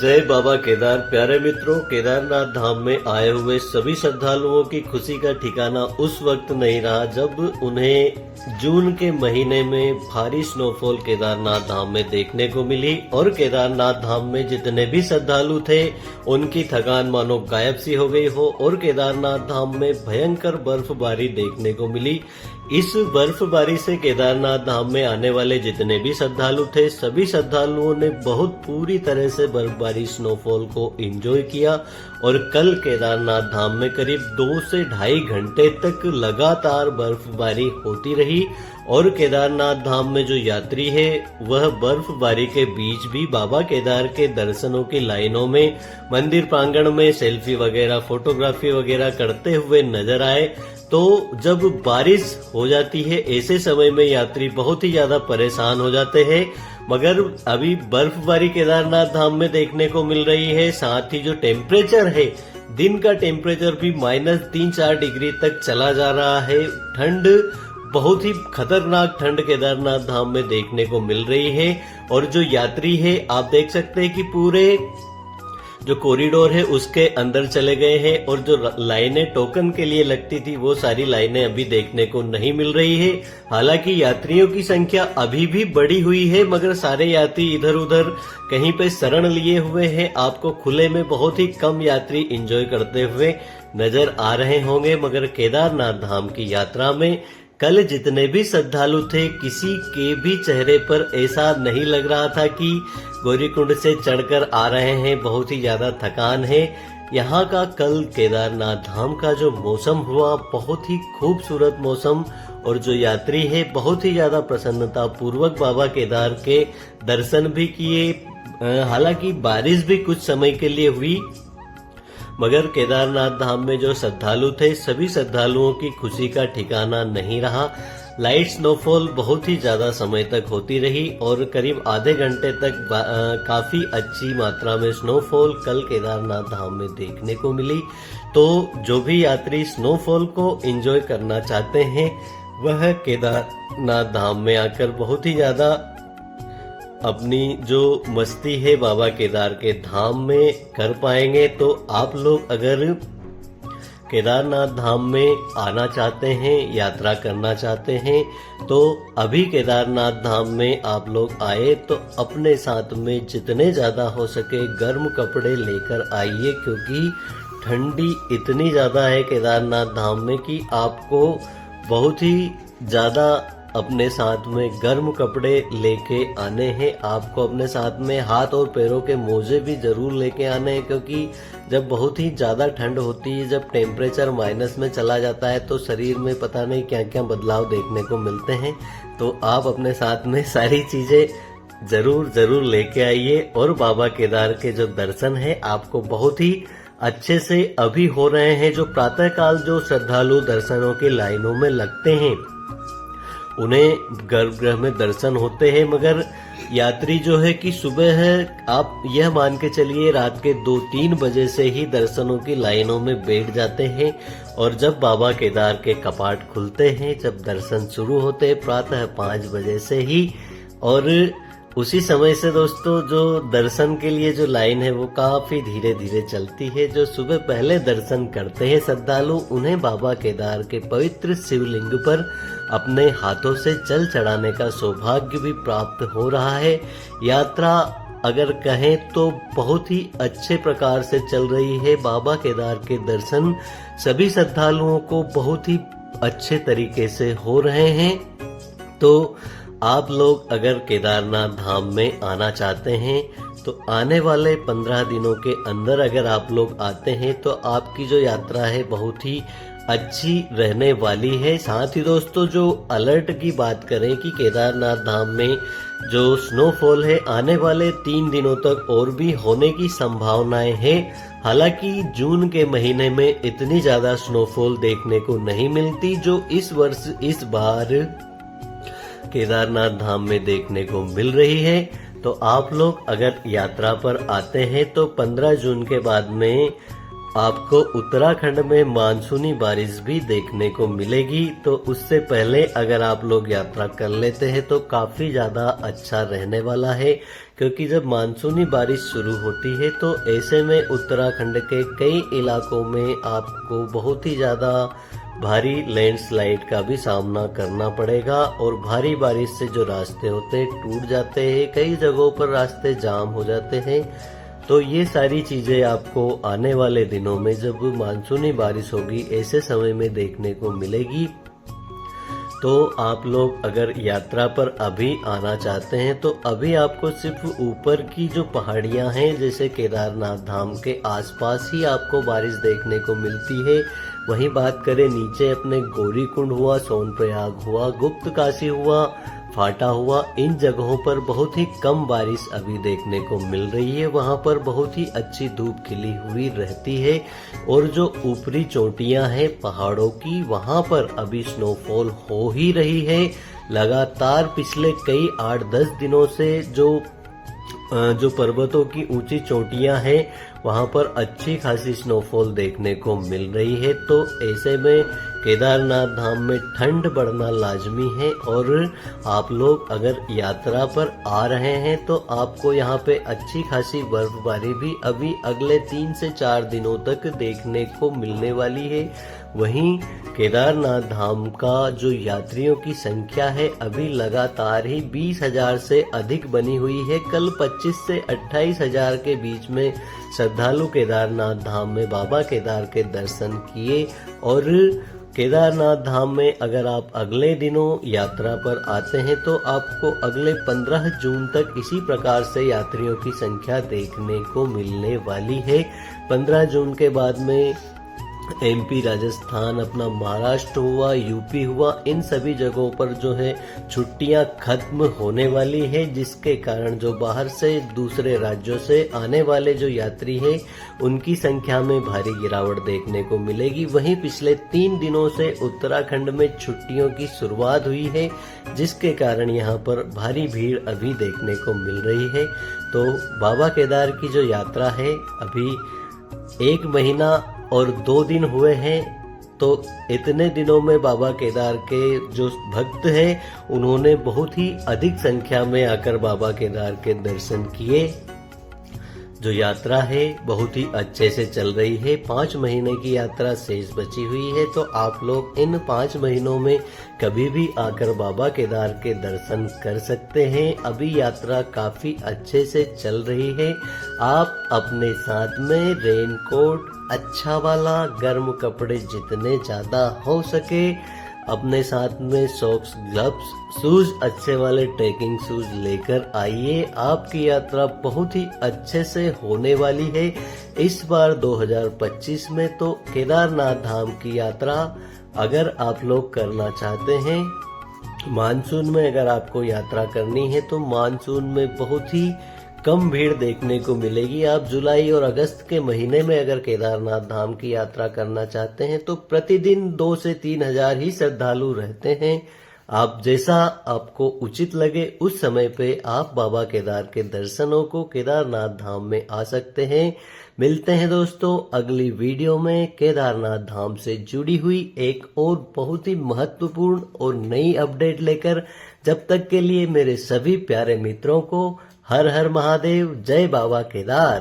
जय बाबा केदार। प्यारे मित्रों, केदारनाथ धाम में आए हुए सभी श्रद्धालुओं की खुशी का ठिकाना उस वक्त नहीं रहा जब उन्हें जून के महीने में भारी स्नोफॉल केदारनाथ धाम में देखने को मिली और केदारनाथ धाम में जितने भी श्रद्धालु थे उनकी थकान मानो गायब सी हो गई हो और केदारनाथ धाम में भयंकर बर्फबारी देखने को मिली। इस बर्फबारी से केदारनाथ धाम में आने वाले जितने भी श्रद्धालु थे सभी श्रद्धालुओं ने बहुत पूरी तरह से बर्फबारी स्नोफॉल को एंजॉय किया और कल केदारनाथ धाम में करीब 2 से ढाई घंटे तक लगातार बर्फबारी होती रही और केदारनाथ धाम में जो यात्री है वह बर्फबारी के बीच भी बाबा केदार के दर्शनों की लाइनों में मंदिर प्रांगण में सेल्फी वगैरह फोटोग्राफी वगैरह करते हुए नजर आए। तो जब बारिश हो जाती है ऐसे समय में यात्री बहुत ही ज्यादा परेशान हो जाते हैं, मगर अभी बर्फबारी केदारनाथ धाम में देखने को मिल रही है। साथ ही जो टेम्परेचर है, दिन का टेम्परेचर भी -3-4 डिग्री तक चला जा रहा है। ठंड, बहुत ही खतरनाक ठंड केदारनाथ धाम में देखने को मिल रही है और जो यात्री है आप देख सकते हैं कि पूरे जो कॉरिडोर है उसके अंदर चले गए हैं और जो लाइनें टोकन के लिए लगती थी वो सारी लाइनें अभी देखने को नहीं मिल रही है। हालांकि यात्रियों की संख्या अभी भी बढ़ी हुई है मगर सारे यात्री इधर उधर कहीं पे शरण लिए हुए हैं। आपको खुले में बहुत ही कम यात्री एंजॉय करते हुए नजर आ रहे होंगे। मगर केदारनाथ धाम की यात्रा में कल जितने भी श्रद्धालु थे किसी के भी चेहरे पर ऐसा नहीं लग रहा था कि गौरीकुंड से चढ़कर आ रहे हैं, बहुत ही ज्यादा थकान है। यहाँ का कल केदारनाथ धाम का जो मौसम हुआ बहुत ही खूबसूरत मौसम और जो यात्री है बहुत ही ज्यादा प्रसन्नता पूर्वक बाबा केदार के दर्शन भी किए। हालांकि बारिश भी कुछ समय के लिए हुई मगर केदारनाथ धाम में जो श्रद्धालु थे सभी श्रद्धालुओं की खुशी का ठिकाना नहीं रहा। लाइट स्नोफॉल बहुत ही ज्यादा समय तक होती रही और करीब आधे घंटे तक काफी अच्छी मात्रा में स्नोफॉल कल केदारनाथ धाम में देखने को मिली। तो जो भी यात्री स्नोफॉल को एंजॉय करना चाहते हैं वह केदारनाथ धाम में आकर बहुत ही ज्यादा अपनी जो मस्ती है बाबा केदार के धाम में कर पाएंगे। तो आप लोग अगर केदारनाथ धाम में आना चाहते हैं, यात्रा करना चाहते हैं तो अभी केदारनाथ धाम में आप लोग आए तो अपने साथ में जितने ज्यादा हो सके गर्म कपड़े लेकर आइए, क्योंकि ठंडी इतनी ज्यादा है केदारनाथ धाम में कि आपको बहुत ही ज्यादा अपने साथ में गर्म कपड़े लेके आने हैं। आपको अपने साथ में हाथ और पैरों के मोजे भी जरूर लेके आने हैं, क्योंकि जब बहुत ही ज्यादा ठंड होती है, जब टेम्परेचर माइनस में चला जाता है तो शरीर में पता नहीं क्या क्या बदलाव देखने को मिलते हैं। तो आप अपने साथ में सारी चीजें जरूर लेके आइए और बाबा केदार के जो दर्शन है आपको बहुत ही अच्छे से अभी हो रहे हैं। जो प्रातःकाल जो श्रद्धालु दर्शनों की लाइनों में लगते हैं उन्हें गर्भगृह में दर्शन होते हैं, मगर यात्री जो है कि सुबह है आप यह मान के चलिए रात के 2-3 बजे से ही दर्शनों की लाइनों में बैठ जाते हैं और जब बाबा केदार के कपाट खुलते हैं, जब दर्शन शुरू होते हैं प्रातः 5 बजे से ही, और उसी समय से दोस्तों जो दर्शन के लिए जो लाइन है वो काफी धीरे धीरे चलती है। जो सुबह पहले दर्शन करते हैं श्रद्धालु उन्हें बाबा केदार के पवित्र शिवलिंग पर अपने हाथों से जल चढ़ाने का सौभाग्य भी प्राप्त हो रहा है। यात्रा अगर कहें तो बहुत ही अच्छे प्रकार से चल रही है। बाबा केदार के दर्शन सभी श्रद्धालुओं को बहुत ही अच्छे तरीके से हो रहे हैं। तो आप लोग अगर केदारनाथ धाम में आना चाहते हैं तो आने वाले 15 दिनों के अंदर अगर आप लोग आते हैं तो आपकी जो यात्रा है बहुत ही अच्छी रहने वाली है। साथ ही दोस्तों जो अलर्ट की बात करें कि केदारनाथ धाम में जो स्नोफॉल है आने वाले 3 दिनों तक और भी होने की संभावनाएं हैं। हालांकि जून के महीने में इतनी ज्यादा स्नोफॉल देखने को नहीं मिलती जो इस वर्ष इस बार केदारनाथ धाम में देखने को मिल रही है। तो आप लोग अगर यात्रा पर आते हैं तो 15 जून के बाद में आपको उत्तराखंड में मानसूनी बारिश भी देखने को मिलेगी। तो उससे पहले अगर आप लोग यात्रा कर लेते हैं तो काफी ज्यादा अच्छा रहने वाला है, क्योंकि जब मानसूनी बारिश शुरू होती है तो ऐसे में उत्तराखंड के कई इलाकों में आपको बहुत ही ज्यादा भारी लैंडस्लाइड का भी सामना करना पड़ेगा और भारी बारिश से जो रास्ते होते हैं टूट जाते हैं, कई जगहों पर रास्ते जाम हो जाते हैं। तो ये सारी चीजें आपको आने वाले दिनों में जब मानसूनी बारिश होगी ऐसे समय में देखने को मिलेगी। तो आप लोग अगर यात्रा पर अभी आना चाहते हैं तो अभी आपको सिर्फ ऊपर की जो पहाड़ियां हैं जैसे केदारनाथ धाम के आसपास ही आपको बारिश देखने को मिलती है। वहीं बात करें नीचे अपने गौरीकुंड हुआ, सोनप्रयाग हुआ, गुप्त काशी हुआ, फाटा हुआ, इन जगहों पर बहुत ही कम बारिश अभी देखने को मिल रही है। वहां पर बहुत ही अच्छी धूप खिली हुई रहती है और जो ऊपरी चोटियां हैं पहाड़ों की वहां पर अभी स्नोफॉल हो ही रही है। लगातार पिछले कई 8-10 दिनों से जो पर्वतों की ऊंची चोटियां हैं वहां पर अच्छी खासी स्नोफॉल देखने को मिल रही है। तो ऐसे में केदारनाथ धाम में ठंड बढ़ना लाजमी है और आप लोग अगर यात्रा पर आ रहे हैं तो आपको यहाँ पे अच्छी खासी बर्फबारी भी अभी अगले 3 से 4 दिनों तक देखने को मिलने वाली है। वहीं केदारनाथ धाम का जो यात्रियों की संख्या है अभी लगातार ही 20,000 से अधिक बनी हुई है। कल 25 से 28,000 के बीच में श्रद्धालु केदारनाथ धाम में बाबा केदार के दर्शन किए। और केदारनाथ धाम में अगर आप अगले दिनों यात्रा पर आते हैं तो आपको अगले 15 जून तक इसी प्रकार से यात्रियों की संख्या देखने को मिलने वाली है। 15 जून के बाद में एमपी, राजस्थान, अपना महाराष्ट्र हुआ, यूपी हुआ, इन सभी जगहों पर जो है छुट्टियां खत्म होने वाली है, जिसके कारण जो बाहर से दूसरे राज्यों से आने वाले जो यात्री हैं उनकी संख्या में भारी गिरावट देखने को मिलेगी। वहीं पिछले 3 दिनों से उत्तराखंड में छुट्टियों की शुरुआत हुई है, जिसके कारण यहाँ पर भारी भीड़ अभी देखने को मिल रही है। तो बाबा केदार की जो यात्रा है अभी 1 महीना और 2 दिन हुए हैं। तो इतने दिनों में बाबा केदार के जो भक्त हैं उन्होंने बहुत ही अधिक संख्या में आकर बाबा केदार के दर्शन किए। जो यात्रा है बहुत ही अच्छे से चल रही है। 5 महीने की यात्रा शेष बची हुई है, तो आप लोग इन 5 महीनों में कभी भी आकर बाबा केदार के दर्शन कर सकते हैं। अभी यात्रा काफी अच्छे से चल रही है। आप अपने साथ में रेनकोट अच्छा वाला, गर्म कपड़े जितने ज्यादा हो सके, अपने साथ में सॉक्स, ग्लव्स, शूज अच्छे वाले ट्रैकिंग शूज लेकर आइए। आपकी यात्रा बहुत ही अच्छे से होने वाली है। इस बार 2025 में तो केदारनाथ धाम की यात्रा अगर आप लोग करना चाहते हैं, मानसून में अगर आपको यात्रा करनी है तो मानसून में बहुत ही कम भीड़ देखने को मिलेगी। आप जुलाई और अगस्त के महीने में अगर केदारनाथ धाम की यात्रा करना चाहते हैं तो प्रतिदिन 2 से 3 हजार ही श्रद्धालु रहते हैं। आप जैसा आपको उचित लगे उस समय पे आप बाबा केदार के दर्शनों को केदारनाथ धाम में आ सकते हैं। मिलते हैं दोस्तों अगली वीडियो में केदारनाथ धाम से जुड़ी हुई एक और बहुत ही महत्वपूर्ण और नई अपडेट लेकर। जब तक के लिए मेरे सभी प्यारे मित्रों को हर हर महादेव, जय बाबा केदार।